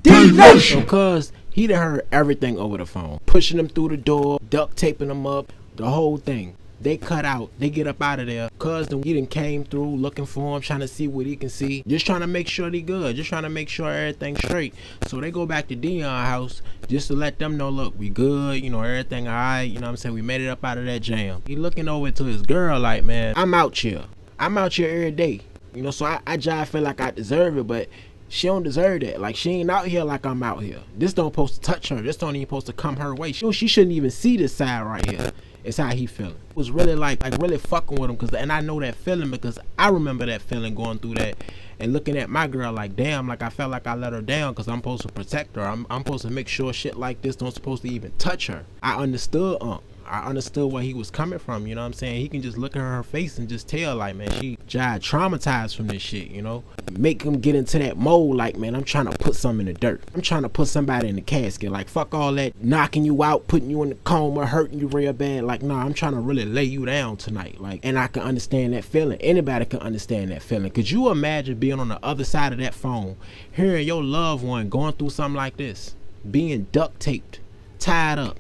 D-Nation! Because he done heard everything over the phone. Pushing them through the door, duct taping them up, the whole thing. They cut out, they get up out of there. Cuz he done came through looking for him, trying to see what he can see. Just trying to make sure they good, just trying to make sure everything's straight. So they go back to Dion's house just to let them know, look, we good, you know, everything alright, you know what I'm saying? We made it up out of that jam. He looking over to his girl like, man, I'm out here every day. You know, so I just feel like I deserve it, but she don't deserve that. Like, she ain't out here like I'm out here. This don't supposed to touch her. This don't even supposed to come her way. She shouldn't even see this side right here. It's how he feeling. It was really like really fucking with him, and I know that feeling because I remember that feeling, going through that and looking at my girl like, damn, like I felt like I let her down because I'm supposed to protect her. I'm supposed to make sure shit like this don't supposed to even touch her. I understood where he was coming from, you know what I'm saying? He can just look at her face and just tell, like, man, she just traumatized from this shit, you know? Make him get into that mode like, man, I'm trying to put something in the dirt. I'm trying to put somebody in the casket. Like, fuck all that knocking you out, putting you in the coma, hurting you real bad. Like, nah, I'm trying to really lay you down tonight. Like, and I can understand that feeling. Anybody can understand that feeling. Could you imagine being on the other side of that phone, hearing your loved one going through something like this, being duct taped, tied up,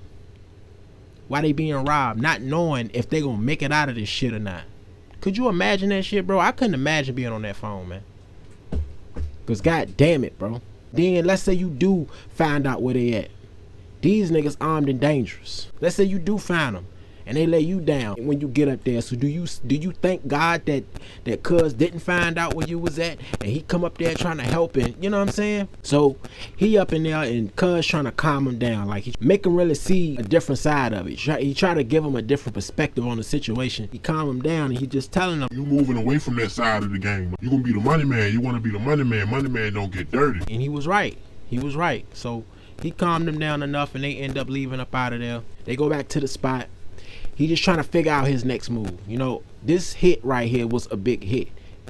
while they being robbed, not knowing if they gonna make it out of this shit or not? Could you imagine that shit, bro? I couldn't imagine being on that phone, man. Cause god damn it, bro. Then let's say you do find out where they at. These niggas armed and dangerous. Let's say you do find them and they lay you down when you get up there. So do you thank God that cuz didn't find out where you was at and he come up there trying to help, and you know what I'm saying? So he up in there and cuz trying to calm him down, like he make him really see a different side of it. He try to give him a different perspective on the situation. He calm him down and he just telling him, you moving away from that side of the game. You gonna be the money man. You want to be the money man. Money man don't get dirty. And he was right. So he calmed him down enough and they end up leaving up out of there. They go back to the spot. He just trying to figure out his next move. You know, this hit right here was a big hit.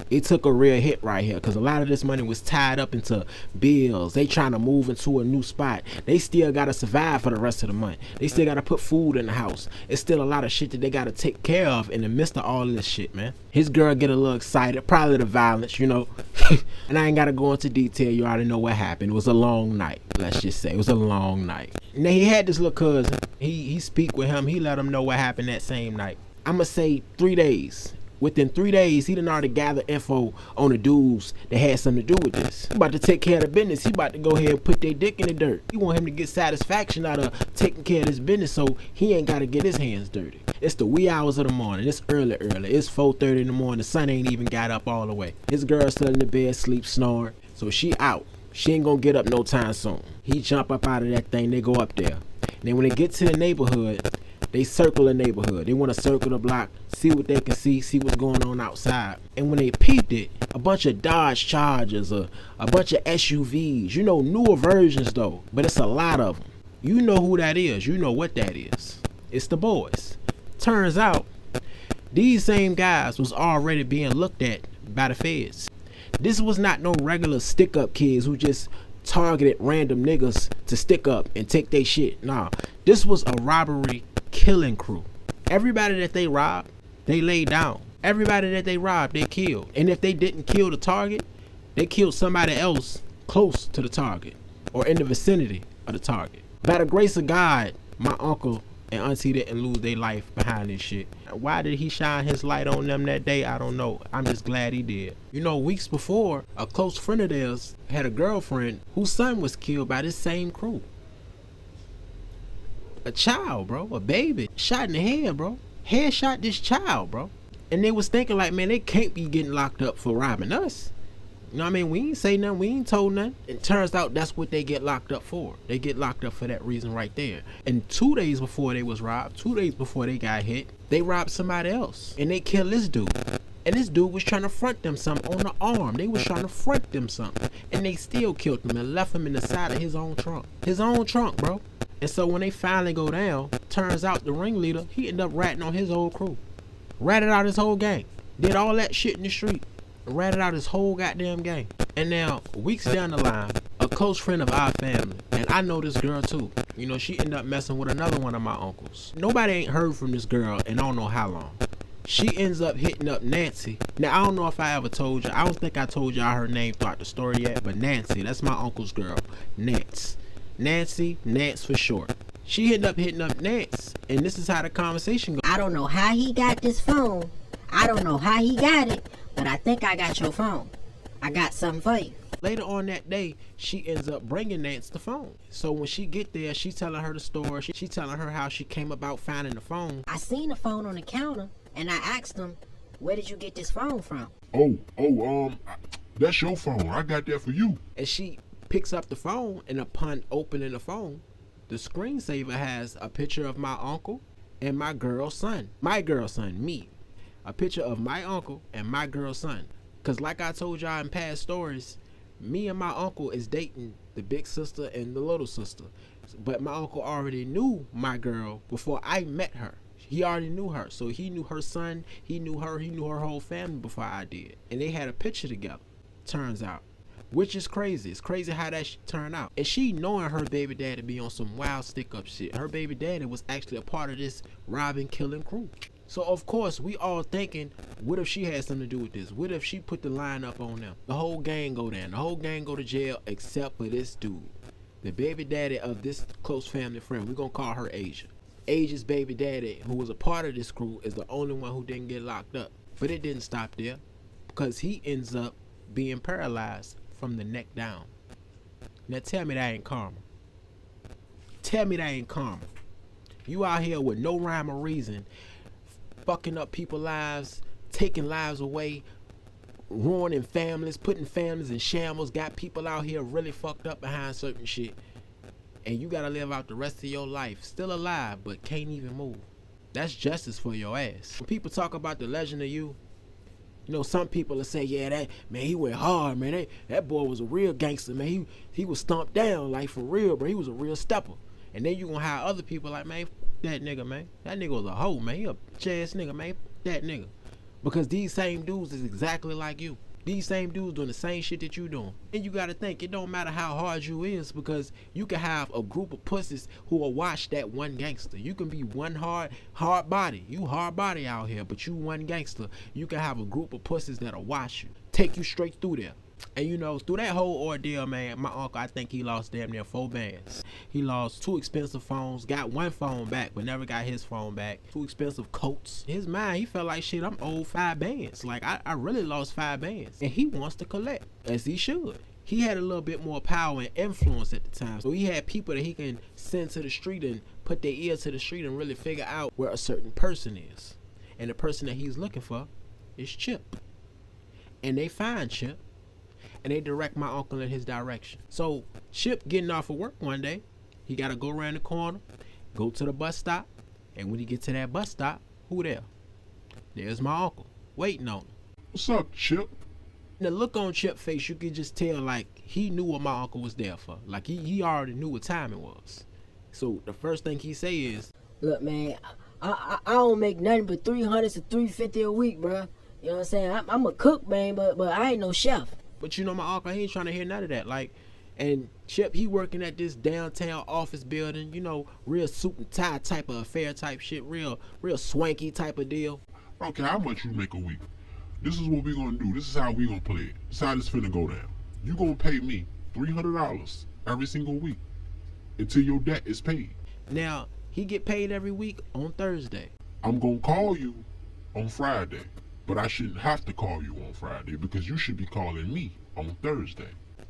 It took a real hit right here because a lot of this money was tied up into bills. They trying to move into a new spot. They still got to survive for the rest of the month. They still got to put food in the house. It's still a lot of shit that they got to take care of in the midst of all of this shit, man. His girl get a little excited, probably the violence, you know. And I ain't got to go into detail. You already know what happened. It was a long night. Let's just say it was a long night. And then he had this little cousin. He speak with him. He let him know what happened that same night. I'ma say 3 days. Within 3 days, he done already gathered info on the dudes that had something to do with this. He about to take care of the business. He about to go ahead and put their dick in the dirt. He want him to get satisfaction out of taking care of this business, so he ain't got to get his hands dirty. It's the wee hours of the morning. It's early. It's 4:30 in the morning. The sun ain't even got up all the way. His girl still in the bed, sleep, snoring. So she out. She ain't gonna get up no time soon. He jump up out of that thing. They go up there. And then when they get to the neighborhood, they circle the neighborhood. They want to circle the block, see what they can see what's going on outside. And when they peeped it, a bunch of Dodge Chargers, a bunch of SUVs, you know, newer versions though, but it's a lot of them. You know who that is. You know what that is. It's the boys. Turns out, these same guys was already being looked at by the feds. This was not no regular stick-up kids who just targeted random niggas to stick up and take their shit. Nah, this was a robbery killing crew. Everybody that they robbed, they laid down. Everybody that they robbed, they killed. And if they didn't kill the target, they killed somebody else close to the target or in the vicinity of the target. By the grace of God, my uncle and auntie didn't lose their life behind this shit. Why did he shine his light on them that day? I don't know. I'm just glad he did. You know, weeks before, a close friend of theirs had a girlfriend whose son was killed by this same crew. A child, bro, a baby, shot in the head, bro. Headshot this child, bro. And they was thinking like, man, they can't be getting locked up for robbing us. You know what I mean? We ain't say nothing, we ain't told nothing. It turns out that's what they get locked up for. They get locked up for that reason right there. And 2 days before they was robbed, 2 days before they got hit, they robbed somebody else. And they killed this dude. And this dude was trying to front them something on the arm. They was trying to front them something. And they still killed him and left him in the side of his own trunk. His own trunk, bro. And so when they finally go down, turns out the ringleader, he ended up ratting on his whole crew. Ratted out his whole gang. Did all that shit in the street. Ratted out his whole goddamn gang. And now, weeks down the line, a close friend of our family, and I know this girl too, she ended up messing with another one of my uncles. Nobody ain't heard from this girl in I don't know how long. She ends up hitting up Nancy. Now, I don't know if I ever told you. I don't think I told y'all her name throughout the story yet, but Nancy, that's my uncle's girl. Nance. Nance for short. She ended up hitting up Nance, and this is how the conversation goes. I don't know how he got this phone. I don't know how he got it, but I think I got your phone. I got something for you. Later on that day, she ends up bringing Nance the phone. So when she get there, she's telling her the story. She telling her how she came about finding the phone. I seen the phone on the counter, and I asked him, where did you get this phone from? That's your phone. I got that for you. And she picks up the phone, and upon opening the phone, the screensaver has a picture of my uncle and my girl's son. My girl's son, me. A picture of my uncle and my girl's son. Because like I told y'all in past stories, me and my uncle is dating the big sister and the little sister. But my uncle already knew my girl before I met her. He already knew her. So he knew her son, he knew her whole family before I did. And they had a picture together, turns out. Which is crazy. It's crazy how that turned out. And she knowing her baby daddy be on some wild stick up shit. Her baby daddy was actually a part of this robbing, killing crew. So of course we all thinking, what if she had something to do with this? What if she put the line up on them? The whole gang go down. The whole gang go to jail except for this dude. The baby daddy of this close family friend. We're gonna call her Asia. Asia's baby daddy, who was a part of this crew, is the only one who didn't get locked up. But it didn't stop there, because he ends up being paralyzed from the neck down. Now tell me that ain't karma. Tell me that ain't karma. You out here with no rhyme or reason, fucking up people's lives, taking lives away, ruining families, putting families in shambles, got people out here really fucked up behind certain shit. And you gotta live out the rest of your life, still alive, but can't even move. That's justice for your ass. When people talk about the legend of you, you know, some people will say, yeah, that man, he went hard, man. That boy was a real gangster, man. He was stomped down, like for real, bro. He was a real stepper. And then you gonna have other people like, man, that nigga, man. That nigga was a hoe, man. He a bitch-ass nigga, man. That nigga. Because these same dudes is exactly like you. These same dudes doing the same shit that you doing. And you gotta think, it don't matter how hard you is, because you can have a group of pussies who will watch that one gangster. You can be one hard body. You hard body out here, but you one gangster. You can have a group of pussies that'll watch you, take you straight through there. And you know, through that whole ordeal, man, my uncle, I think he lost damn near 4 bands. He lost 2 expensive phones, got 1 phone back, but never got his phone back. 2 expensive coats. His mind, he felt like, shit, I'm owed 5 bands. Like, I really lost 5 bands. And he wants to collect, as he should. He had a little bit more power and influence at the time. So he had people that he can send to the street and put their ear to the street and really figure out where a certain person is. And the person that he's looking for is Chip. And they find Chip. And they direct my uncle in his direction. So Chip getting off of work one day, he gotta go around the corner, go to the bus stop, and when he get to that bus stop, who there? There's my uncle, waiting on him. What's up, Chip? The look on Chip's face, you could just tell like he knew what my uncle was there for. Like he already knew what time it was. So the first thing he say is, look, man, I don't make nothing but $300 to $350 a week, bro. You know what I'm saying? I'm a cook, man, but I ain't no chef. But you know, my uncle, he ain't trying to hear none of that. Like, and Chip, he working at this downtown office building, you know, real suit and tie type of affair type shit, real swanky type of deal. I don't care how much you make a week. This is what we gonna do. This is how we gonna play it. This is how this finna go down. You gonna pay me $300 every single week until your debt is paid. Now, he get paid every week on Thursday. I'm gonna call you on Friday. But I shouldn't have to call you on Friday, because you should be calling me on Thursday.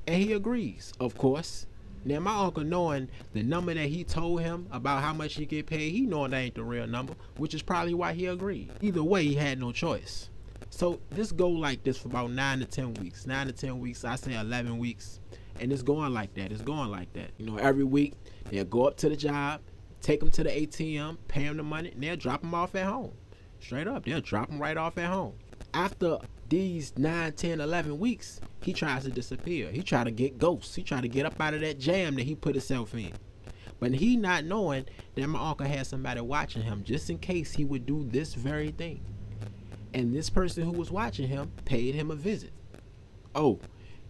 And he agrees, of course. Now, my uncle, knowing the number that he told him about how much he get paid, he knowing that ain't the real number, which is probably why he agreed. Either way, he had no choice. So this go like this for about 9 to 10 weeks. 9 to 10 weeks, I say 11 weeks. And it's going like that. It's going like that. You know, every week, they'll go up to the job, take them to the ATM, pay them the money, and they'll drop them off at home. Straight up, they'll drop him right off at home. After these 9, 10, 11 weeks, he tries to disappear. He try to get ghosts. He try to get up out of that jam that he put himself in. But he not knowing that my uncle had somebody watching him just in case he would do this very thing. And this person who was watching him paid him a visit. Oh,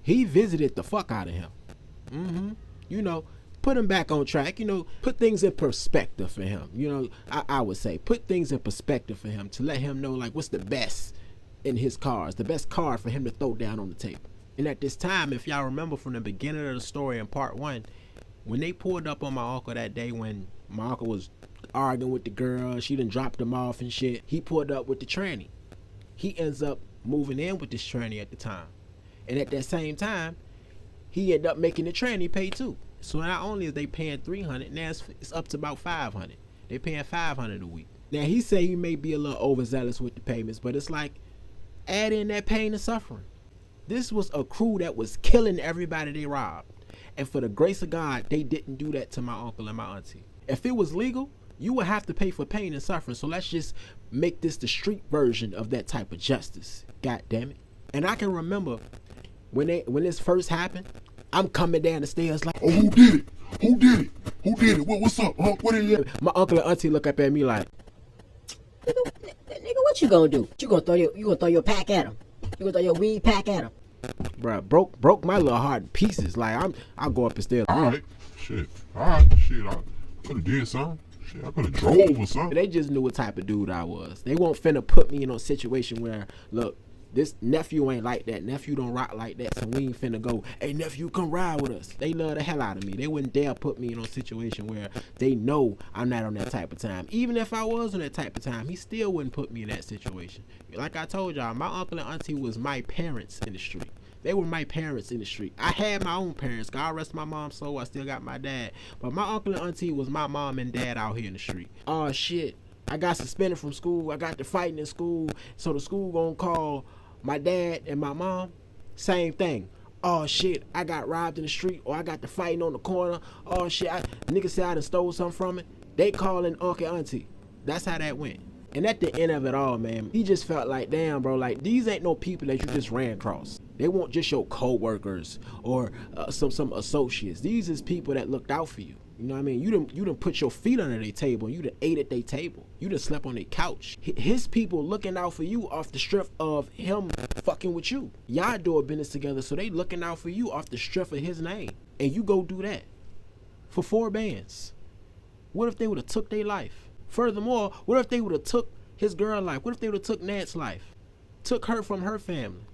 he visited the fuck out of him. You know, put him back on track, you know, put things in perspective for him. You know, I would say put things in perspective for him to let him know like what's the best in his cards, the best card for him to throw down on the table. And at this time, if y'all remember from the beginning of the story in part 1, when they pulled up on my uncle that day when my uncle was arguing with the girl, she done dropped him off and shit, he pulled up with the tranny. He ends up moving in with this tranny at the time. And at that same time, he ended up making the tranny pay too. So not only is they paying $300, now it's up to about $500. They paying $500 a week. Now he say he may be a little overzealous with the payments, but it's like add in that pain and suffering. This was a crew that was killing everybody they robbed. And for the grace of God, they didn't do that to my uncle and my auntie. If it was legal, you would have to pay for pain and suffering. So let's just make this the street version of that type of justice. God damn it. And I can remember when this first happened, I'm coming down the stairs like, oh, who did it? Who did it? Who did it? What's up? Huh? What is it? My uncle and auntie look up at me like, nigga, what you gonna do? You gonna throw your pack at him? You gonna throw your weed pack at him? bruh, broke my little heart in pieces. Like I'll go up the stairs. Alright, shit. Alright, shit. I could have did something. Shit, I could have drove or something. They just knew what type of dude I was. They won't finna put me in a situation where, look, this nephew ain't like that. Nephew don't rock like that, so we ain't finna go, hey, nephew, come ride with us. They love the hell out of me. They wouldn't dare put me in a situation where they know I'm not on that type of time. Even if I was on that type of time, he still wouldn't put me in that situation. Like I told y'all, my uncle and auntie was my parents in the street. They were my parents in the street. I had my own parents. God rest my mom's soul. I still got my dad. But my uncle and auntie was my mom and dad out here in the street. Oh, shit. I got suspended from school. I got to fighting in school. So the school gonna call my dad and my mom. Same thing. Oh, shit. I got robbed in the street, or I got to fighting on the corner. Oh, shit. Nigga said I done stole something from it. They calling uncle and auntie. That's how that went. And at the end of it all, man, he just felt like, damn, bro, like, these ain't no people that you just ran across. They weren't just your co-workers or some associates. These is people that looked out for you. You know what I mean? You done put your feet under their table. You done ate at their table. You done slept on their couch. His people looking out for you off the strength of him fucking with you. Y'all do a business together, so they looking out for you off the strength of his name. And you go do that for 4 bands. What if they would have took their life? Furthermore, what if they would have took his girl life? What if they would have took Nat's life? Took her from her family.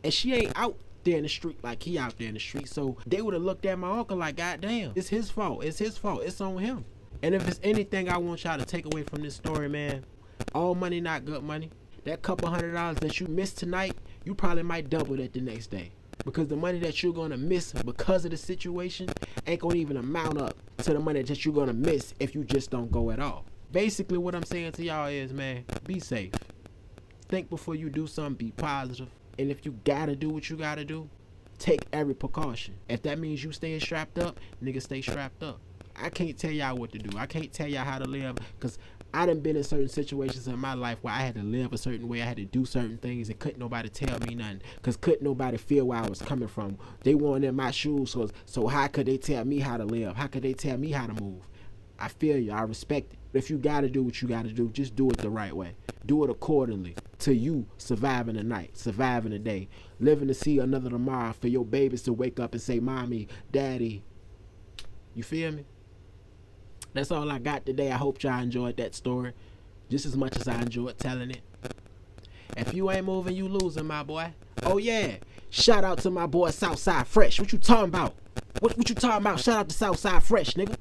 And she ain't out there in the street like he out there in the street. So they would have looked at my uncle like, God damn, it's his fault. It's his fault. It's on him. And if it's anything I want y'all to take away from this story, man, all money not good money. That couple $100 that you missed tonight, you probably might double that the next day. Because the money that you're going to miss because of the situation ain't going to even amount up to the money that you're going to miss if you just don't go at all. Basically, what I'm saying to y'all is, man, be safe. Think before you do something. Be positive. And if you gotta do what you gotta do, take every precaution. If that means you staying strapped up, nigga, stay strapped up. I can't tell y'all what to do. I can't tell y'all how to live, because I done been in certain situations in my life where I had to live a certain way. I had to do certain things, and couldn't nobody tell me nothing, because couldn't nobody feel where I was coming from. They weren't in my shoes, so how could they tell me how to live? How could they tell me how to move? I feel you. I respect it. But if you gotta do what you gotta do, just do it the right way. Do it accordingly to you surviving the night, surviving the day, living to see another tomorrow, for your babies to wake up and say, Mommy, Daddy. You feel me? That's all I got today. I hope y'all enjoyed that story just as much as I enjoyed telling it. If you ain't moving, you losing, my boy. Oh yeah, shout out to my boy Southside Fresh. What you talking about? What you talking about? Shout out to Southside Fresh, nigga.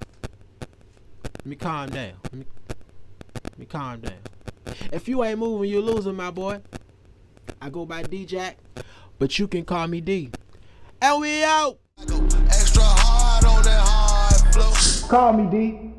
Let me calm down. Let me calm down. If you ain't moving, you're losing, my boy. I go by D-Jack, but you can call me D. And we out. Extra hard on that hard flow. Call me D.